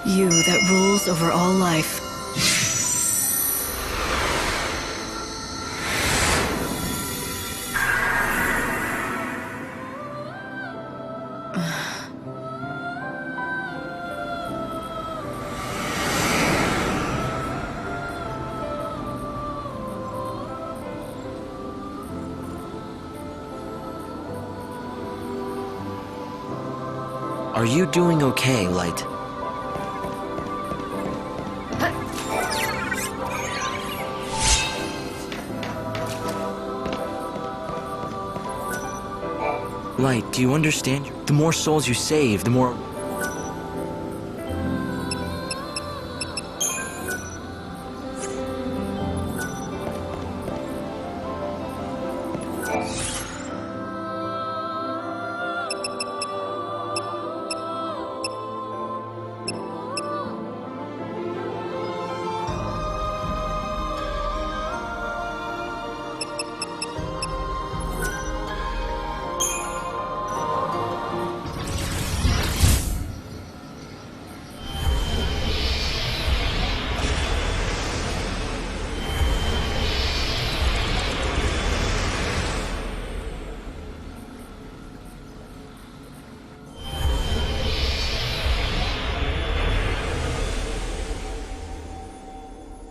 You that rules over all life. Are you doing okay, Light? Light, do you understand? The more souls you save, the more...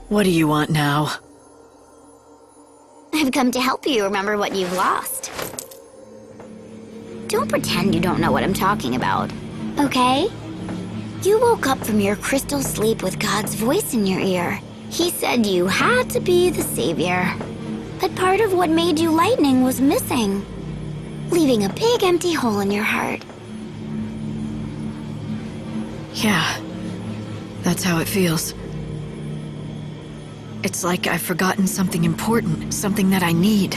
What do you want now? I've come to help you remember what you've lost. Don't pretend you don't know what I'm talking about, okay? You woke up from your crystal sleep with God's voice in your ear. He said you had to be the savior. But part of what made you lightning was missing, leaving a big empty hole in your heart. Yeah, that's how it feels. It's like I've forgotten something important, something that I need.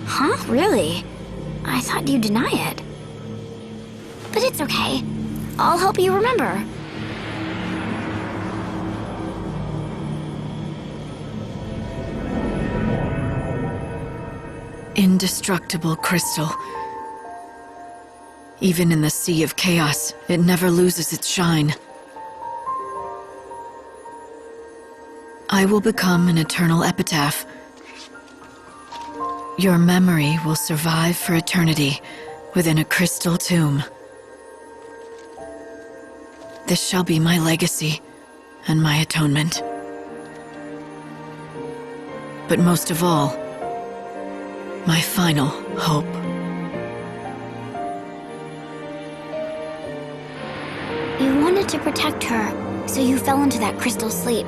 Huh? Really? I thought you'd deny it. But it's okay. I'll help you remember. Indestructible crystal. Even in the sea of chaos, it never loses its shine. I will become an eternal epitaph. Your memory will survive for eternity within a crystal tomb. This shall be my legacy and my atonement. But most of all, my final hope. You wanted to protect her, so you fell into that crystal sleep.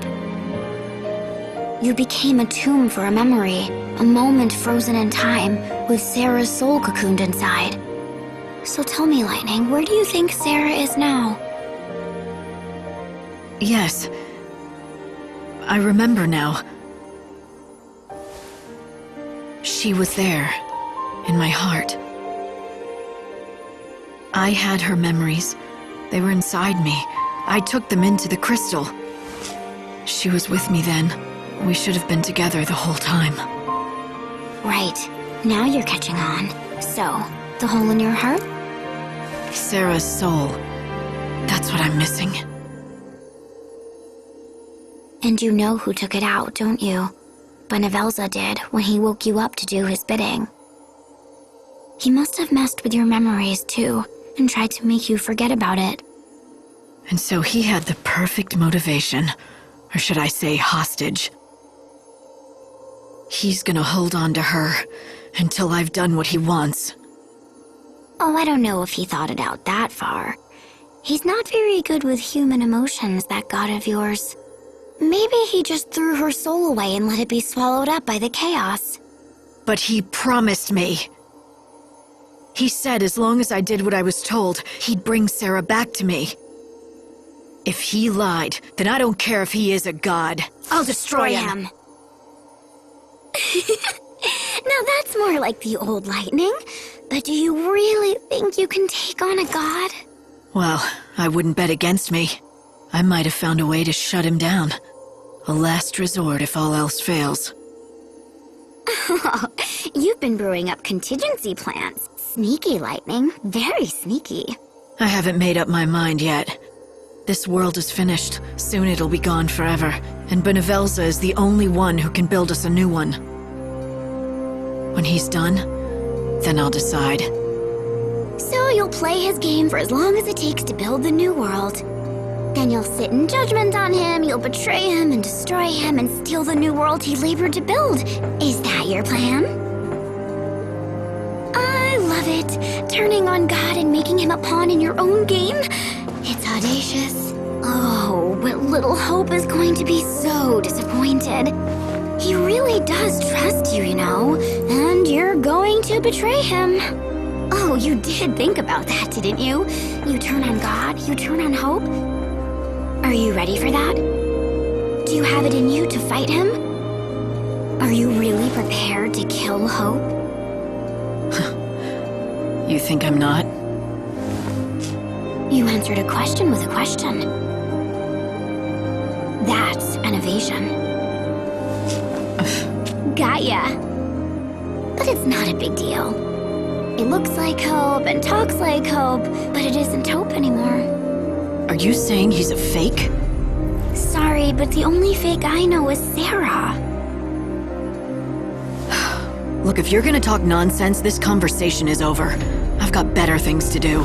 You became a tomb for a memory, a moment frozen in time, with Sarah's soul cocooned inside. So tell me, Lightning, where do you think Sarah is now? Yes. I remember now. She was there, in my heart. I had her memories. They were inside me. I took them into the crystal. She was with me then. We should have been together the whole time. Right. Now you're catching on. So, the hole in your heart? Sarah's soul. That's what I'm missing. And you know who took it out, don't you? Benevelza did when he woke you up to do his bidding. He must have messed with your memories too, and tried to make you forget about it. And so he had the perfect motivation, or should I say hostage. He's gonna hold on to her until I've done what he wants. Oh, I don't know if he thought it out that far. He's not very good with human emotions, that god of yours. Maybe he just threw her soul away and let it be swallowed up by the chaos. But he promised me. He said as long as I did what I was told, he'd bring Sarah back to me. If he lied, then I don't care if he is a god. I'll destroy him. Now that's more like the old Lightning. But do you really think you can take on a god? Well, I wouldn't bet against me. I might have found a way to shut him down. A last resort if all else fails. You've been brewing up contingency plans. Sneaky, Lightning. Very sneaky. I haven't made up my mind yet. This world is finished. Soon it'll be gone forever. And Benevelza is the only one who can build us a new one. When he's done, then I'll decide. So you'll play his game for as long as it takes to build the new world. Then you'll sit in judgment on him, you'll betray him and destroy him and steal the new world he labored to build. Is that your plan? I love it. Turning on God and making him a pawn in your own game. It's audacious. Oh, but little Hope is going to be so disappointed. He really does trust you, you know, and you're going to betray him. Oh, you did think about that, didn't you? You turn on God, you turn on Hope. Are you ready for that? Do you have it in you to fight him? Are you really prepared to kill Hope? You think I'm not? You answered a question with a question. That's an evasion. Got ya. But it's not a big deal. It looks like Hope and talks like Hope, but it isn't Hope anymore. Are you saying he's a fake? Sorry, but the only fake I know is Sarah. Look, if you're gonna talk nonsense, this conversation is over. I've got better things to do.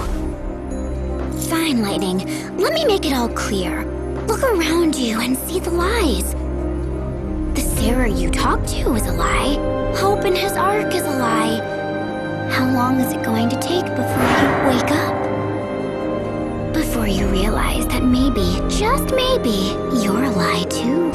Fine, Lightning. Let me make it all clear. Look around you and see the lies. The Sarah you talk to is a lie. Hope in his arc is a lie. How long is it going to take before you wake up? Before you realize that maybe, just maybe, you're a lie too.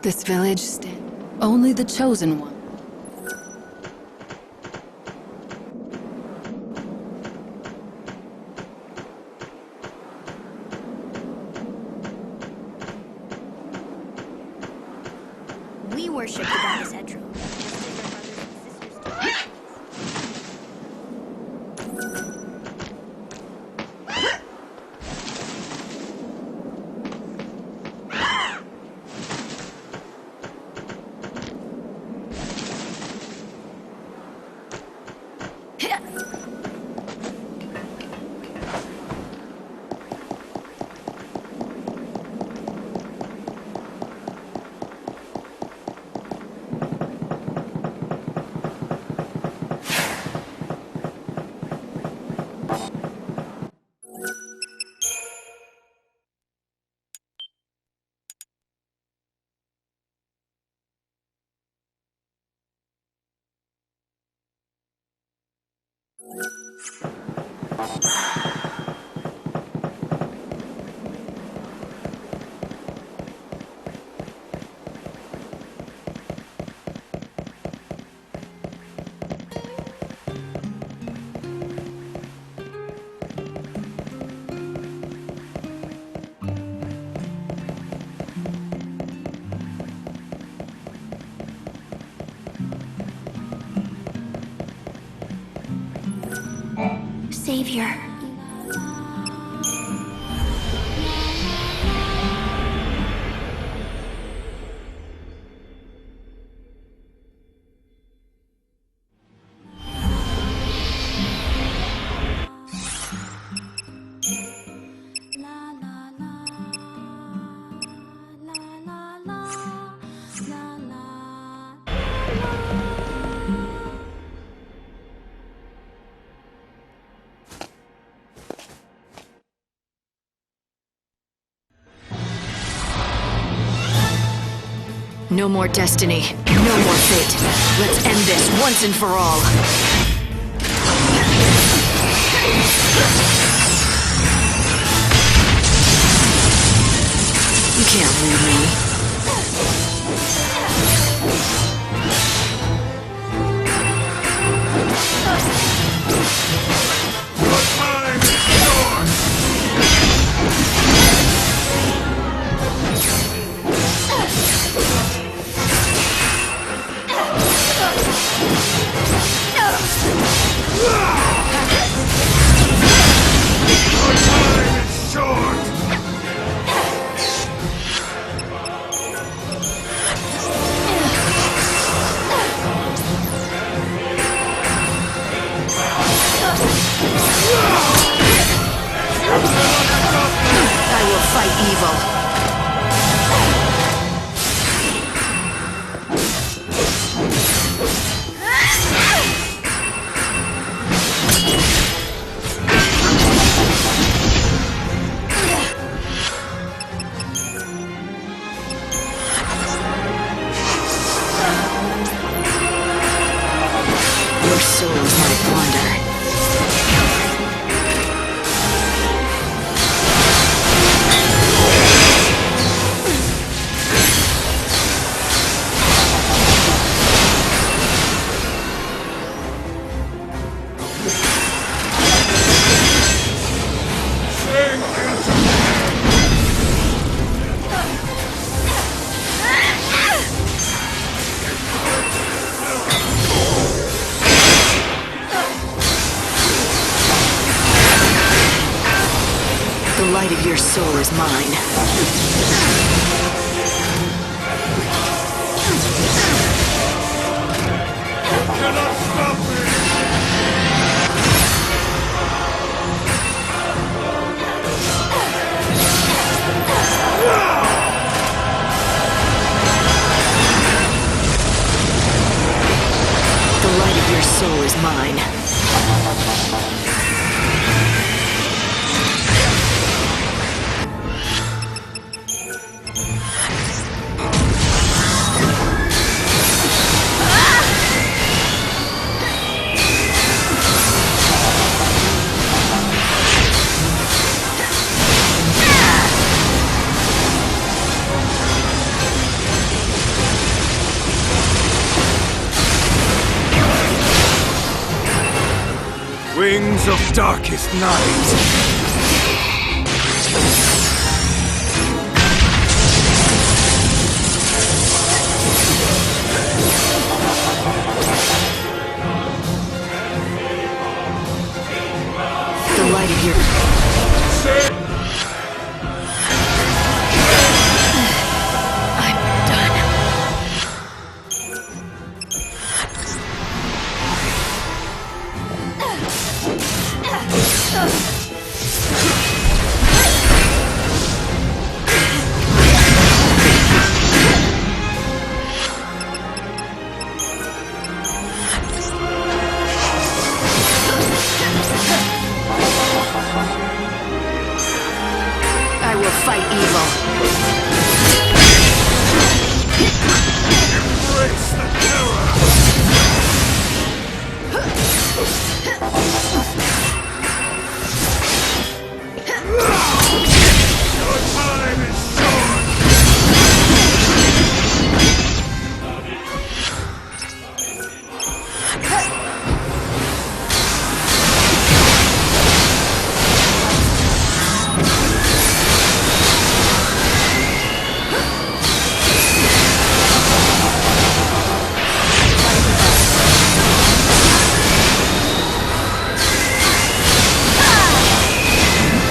This village, only the chosen one. We worship the goddess Edro, just as our brothers and sisters do. Savior. No more destiny. No more fate. Let's end this once and for all. You can't leave me. I will fight evil. Your soul is my plunder. The light of your soul is mine. Cannot stop me! The light of your soul is mine. Wings of darkest night. The light of your... I'm done. I will fight evil. Embrace the terror! Your time is short!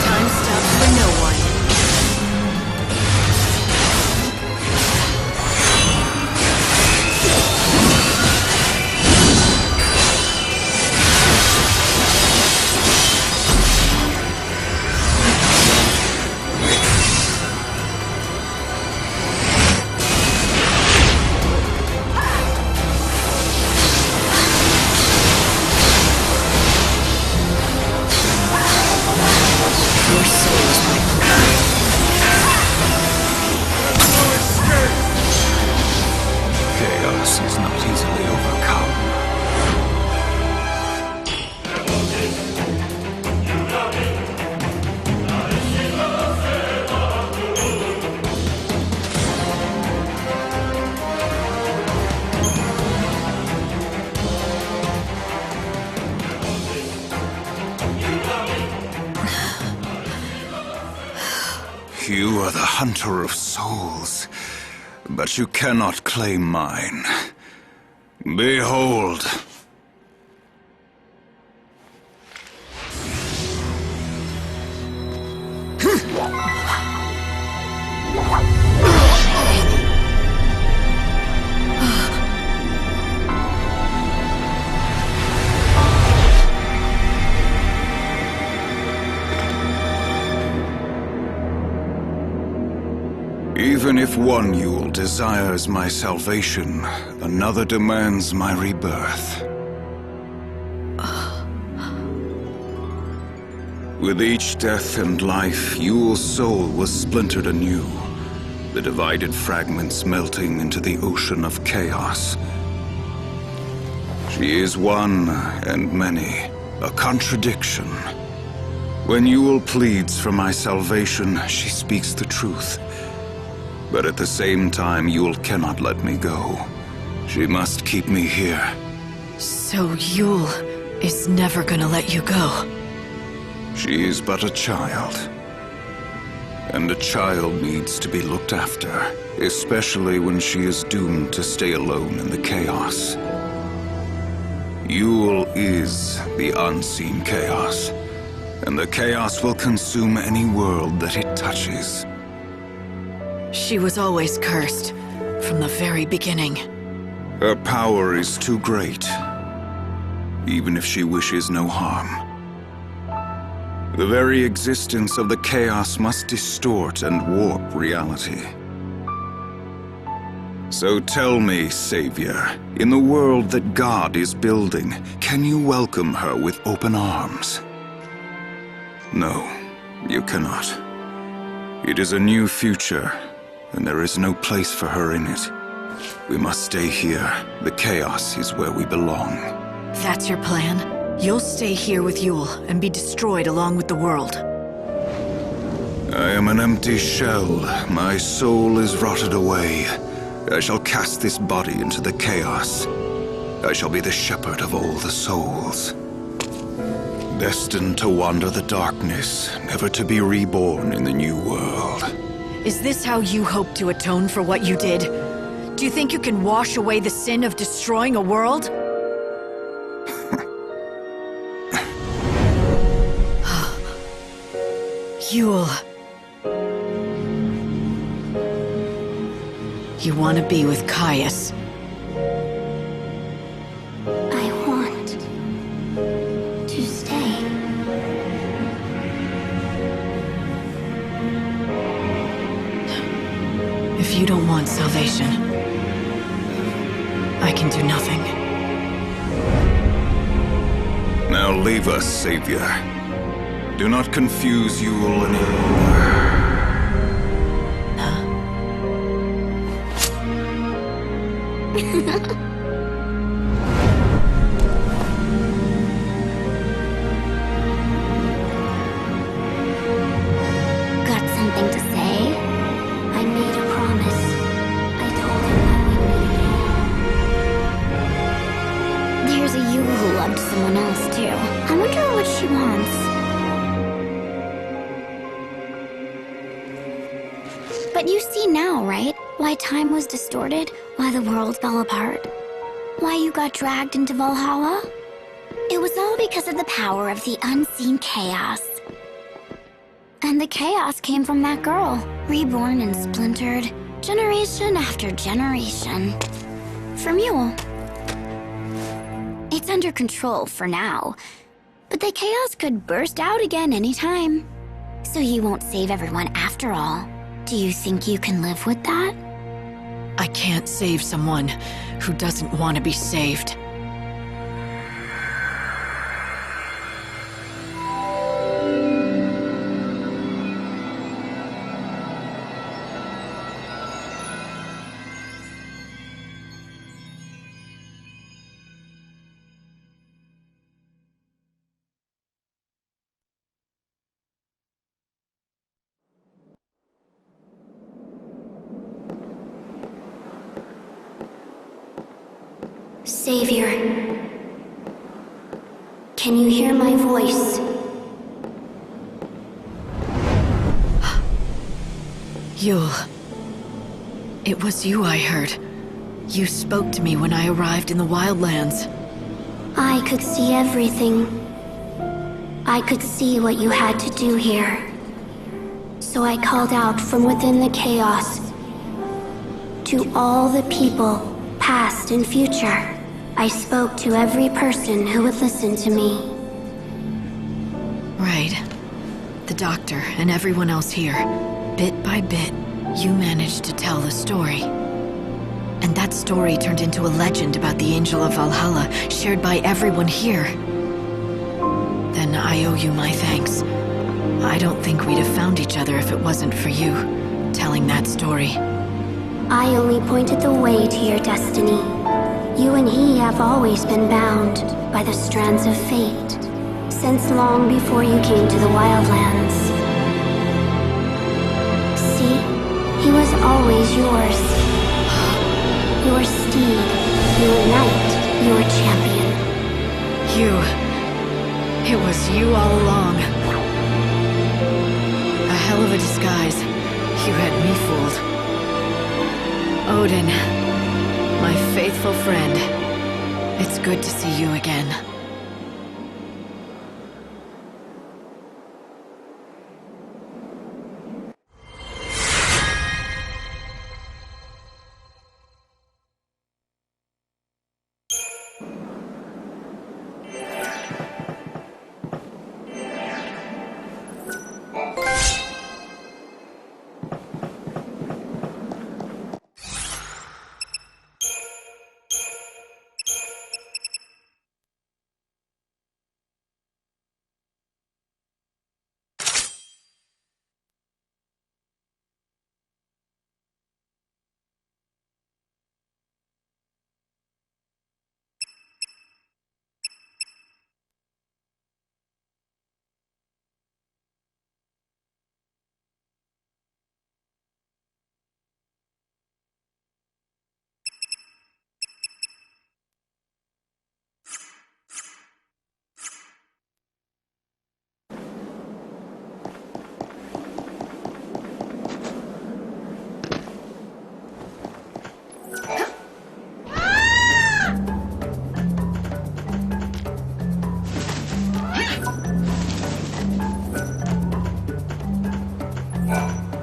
Time stops for no one. Your soul is my No escape! Chaos is not easily overcome. You are the hunter of souls, but you cannot claim mine. Behold! Even if one Yule desires my salvation, another demands my rebirth. With each death and life, Yule's soul was splintered anew, the divided fragments melting into the ocean of chaos. She is one and many, a contradiction. When Yule pleads for my salvation, she speaks the truth. But at the same time, Yule cannot let me go. She must keep me here. So Yule is never gonna let you go. She is but a child. And a child needs to be looked after, especially when she is doomed to stay alone in the chaos. Yule is the unseen chaos, and the chaos will consume any world that it touches. She was always cursed, from the very beginning. Her power is too great, even if she wishes no harm. The very existence of the chaos must distort and warp reality. So tell me, Savior, in the world that God is building, can you welcome her with open arms? No, you cannot. It is a new future, and there is no place for her in it. We must stay here. The chaos is where we belong. That's your plan? You'll stay here with Yule and be destroyed along with the world. I am an empty shell. My soul is rotted away. I shall cast this body into the chaos. I shall be the shepherd of all the souls. destined to wander the darkness, never to be reborn in the new world. Is this how you hope to atone for what you did? Do you think you can wash away the sin of destroying a world? Yule. You want to be with Caius. I want to stay. If you don't want salvation, I can do nothing. Now leave us, Savior. Do not confuse Yule any longer. Got something to say? I made a promise. I told him I wouldn't meet again. There's a Yule who loved someone else too. I wonder what she wants. But you see now, right? Why time was distorted? Why the world fell apart? Why you got dragged into Valhalla? It was all because of the power of the unseen chaos. And the chaos came from that girl, reborn and splintered, generation after generation. From Yule. It's under control for now, but the chaos could burst out again anytime. So you won't save everyone after all. Do you think you can live with that? I can't save someone who doesn't want to be saved. Savior, can you hear my voice? Yule. It was you I heard. You spoke to me when I arrived in the Wildlands. I could see everything. I could see what you had to do here. So I called out from within the chaos. To all the people, past and future, I spoke to every person who would listen to me. Right. The doctor and everyone else here. Bit by bit, you managed to tell the story. And that story turned into a legend about the Angel of Valhalla, shared by everyone here. Then I owe you my thanks. I don't think we'd have found each other if it wasn't for you, telling that story. I only pointed the way to your destiny. You and he have always been bound by the strands of fate, since long before you came to the Wildlands. See? He was always yours. Your steed, your knight, your champion. You. It was you all along. A hell of a disguise. You had me fooled. Odin, my faithful friend. It's good to see you again.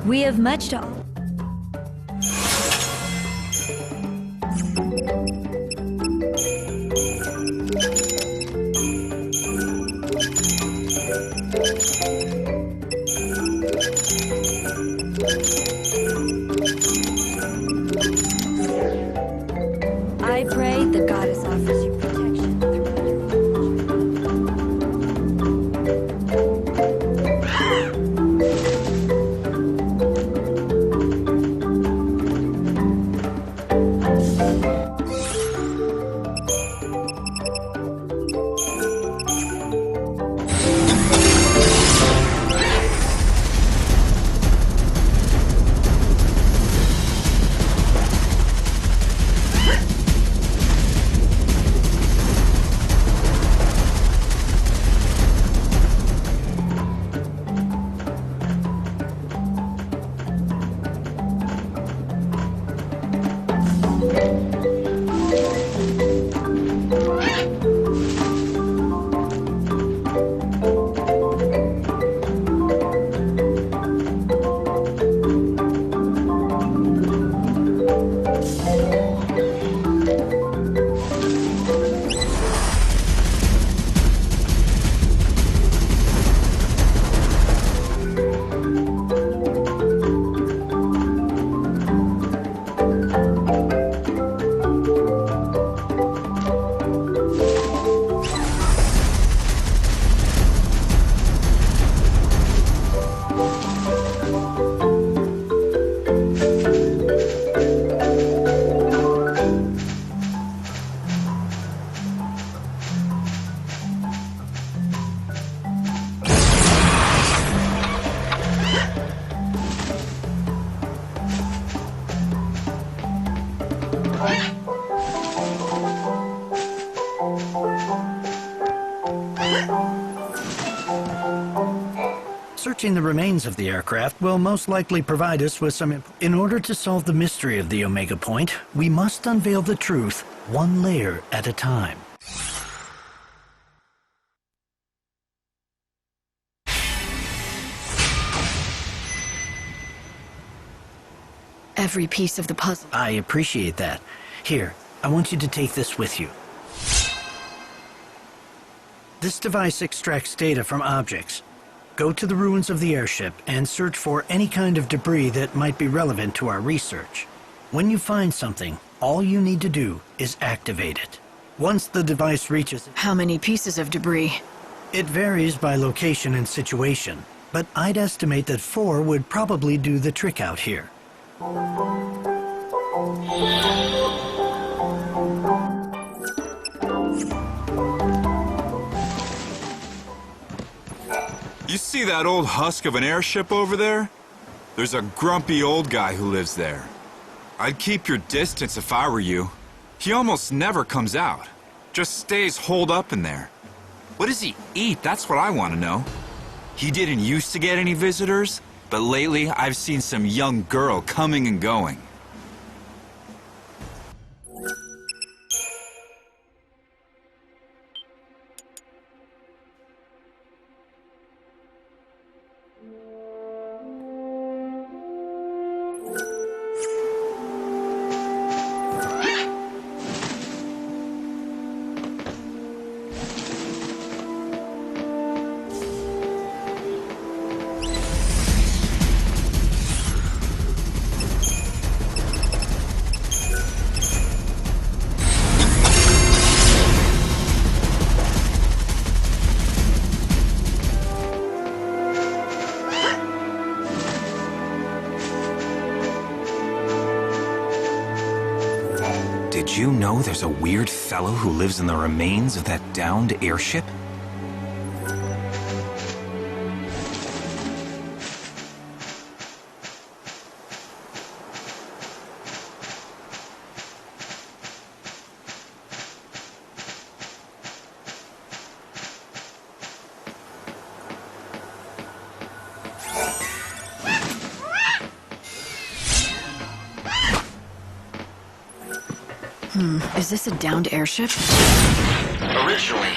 We have much to... I pray the goddess offers you protection throughout your... Searching the remains of the aircraft will most likely provide us with some... In order to solve the mystery of the Omega Point, we must unveil the truth one layer at a time. Every piece of the puzzle. I appreciate that. Here, I want you to take this with you. This device extracts data from objects. Go to the ruins of the airship and search for any kind of debris that might be relevant to our research. When you find something, all you need to do is activate it. Once the device reaches... How many pieces of debris? It varies by location and situation, but I'd estimate that 4 would probably do the trick out here. You see that old husk of an airship over there? There's a grumpy old guy who lives there. I'd keep your distance if I were you. He almost never comes out. Just stays holed up in there. What does he eat? That's what I want to know. He didn't used to get any visitors, but lately I've seen some young girl coming and going. Did you know there's a weird fellow who lives in the remains of that downed airship? Is this a downed airship? Originally.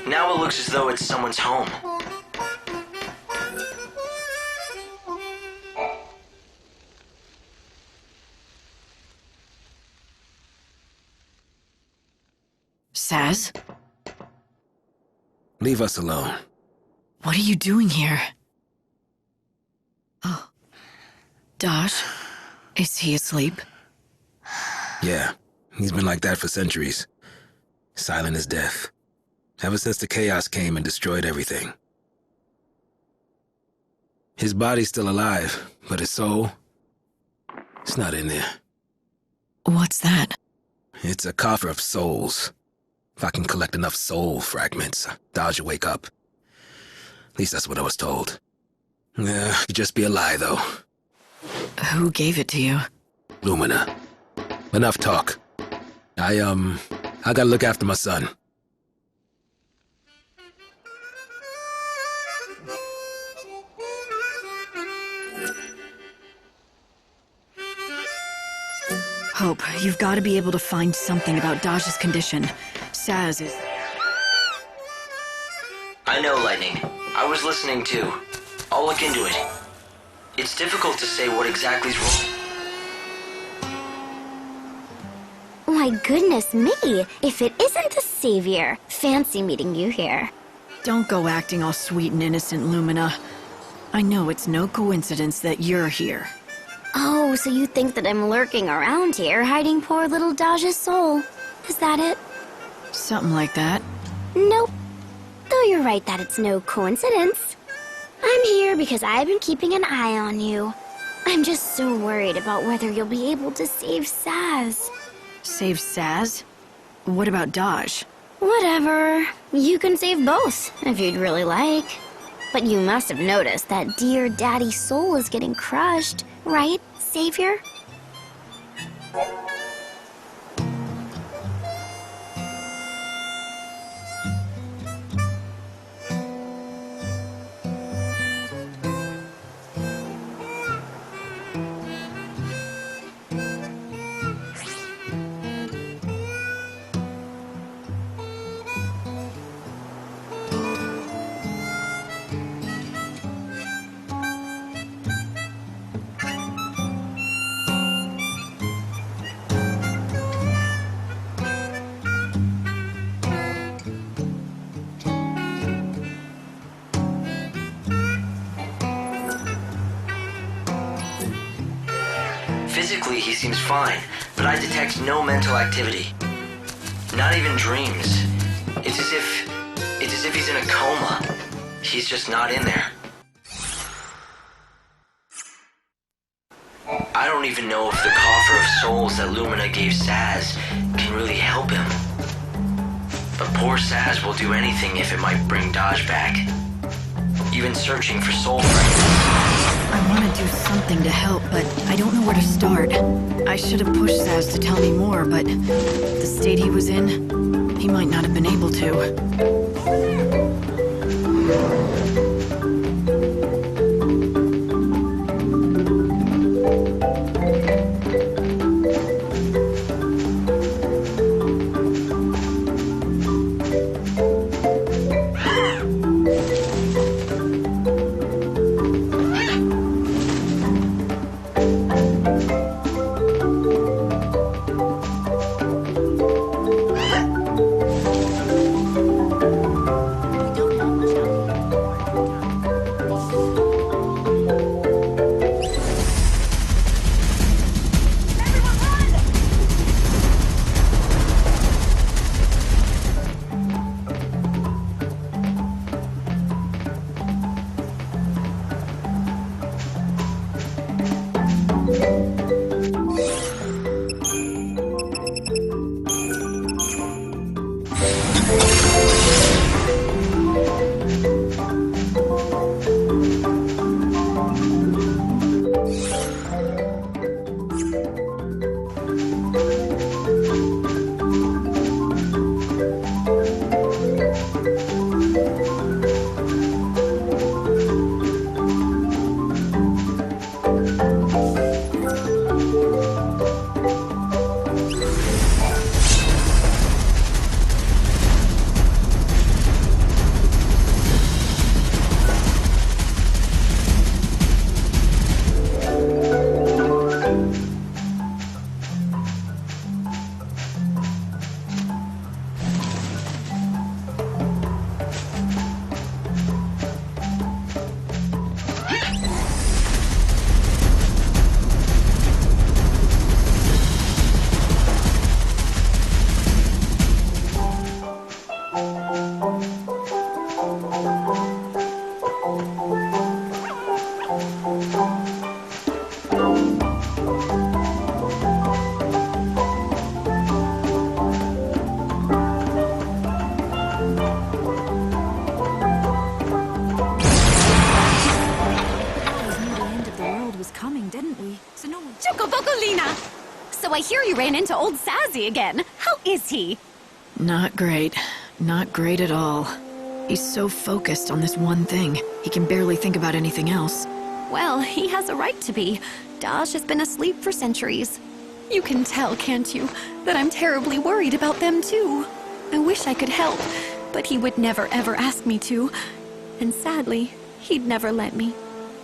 Now it looks as though it's someone's home. Saz? Leave us alone. What are you doing here? Oh. Daj? Is he asleep? Yeah, he's been like that for centuries. Silent as death. Ever since the chaos came and destroyed everything. His body's still alive, but his soul, it's not in there. What's that? It's a coffer of souls. If I can collect enough soul fragments, Daj will wake up. At least that's what I was told. Yeah, could just be a lie, though. Who gave it to you? Lumina. Enough talk. I gotta look after my son. Hope, you've got to be able to find something about Daj's condition. Saz is... I know, Lightning. I was listening too. I'll look into it. It's difficult to say what exactly's wrong. My goodness me, if it isn't the Savior. Fancy meeting you here. Don't go acting all sweet and innocent, Lumina. I know it's no coincidence that you're here. Oh, so you think that I'm lurking around here, hiding poor little Daj's soul. Is that it? Something like that. Nope. Though you're right that it's no coincidence. I'm here because I've been keeping an eye on you. I'm just so worried about whether you'll be able to save Saz. Save Saz? What about Daj? Whatever. You can save both, if you'd really like. But you must have noticed that dear Daddy's soul is getting crushed, right, Savior? Physically, he seems fine, but I detect no mental activity. Not even dreams. It's as if he's in a coma. He's just not in there. I don't even know if the coffer of souls that Lumina gave Saz can really help him. But poor Saz will do anything if it might bring Daj back. Even searching for soul fragments. I want to do something to help, but I don't know where to start. I should have pushed Saz to tell me more, but the state he was in, he might not have been able to. So I hear you ran into old Sassy again. How is he? Not great. Not great at all. He's so focused on this one thing, he can barely think about anything else. Well, he has a right to be. Daj has been asleep for centuries. You can tell, can't you, that I'm terribly worried about them too. I wish I could help, but he would never ever ask me to. And sadly, he'd never let me.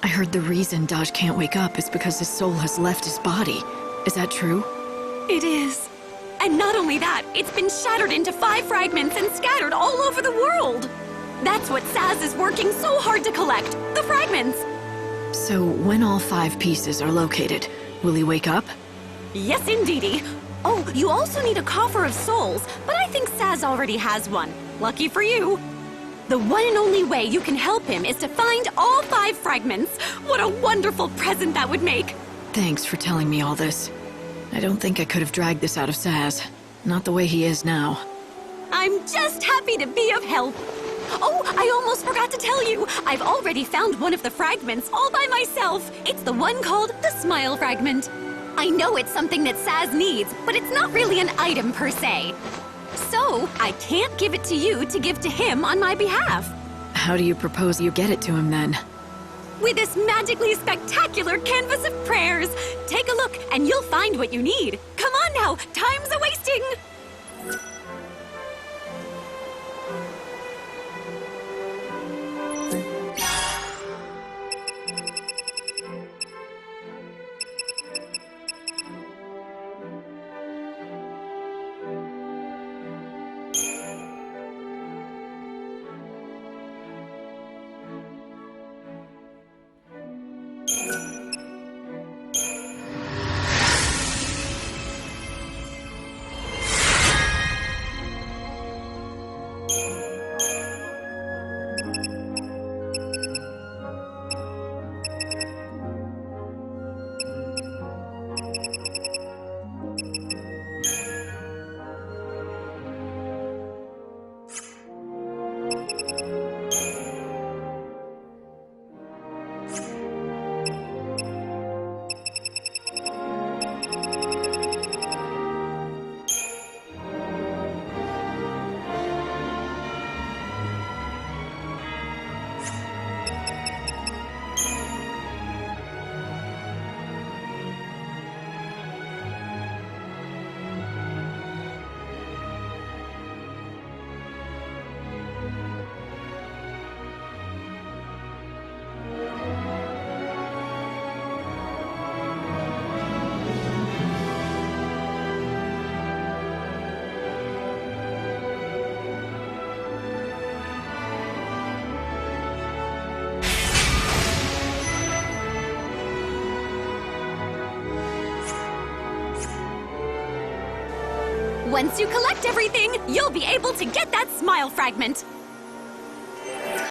I heard the reason Daj can't wake up is because his soul has left his body. Is that true? It is. And not only that, it's been shattered into 5 fragments and scattered all over the world. That's what Saz is working so hard to collect, the fragments. So when all 5 pieces are located, will he wake up? Yes, indeedy. Oh, you also need a coffer of souls, but I think Saz already has one. Lucky for you. The one and only way you can help him is to find all 5 fragments. What a wonderful present that would make. Thanks for telling me all this. I don't think I could have dragged this out of Saz. Not the way he is now. I'm just happy to be of help. Oh, I almost forgot to tell you. I've already found one of the fragments all by myself. It's the one called the Smile Fragment. I know it's something that Saz needs, but it's not really an item per se. So, I can't give it to you to give to him on my behalf. How do you propose you get it to him then? With this magically spectacular canvas of prayers. Take a look and you'll find what you need. Come on now, time's a-wasting. Once you collect everything, you'll be able to get that Smile Fragment.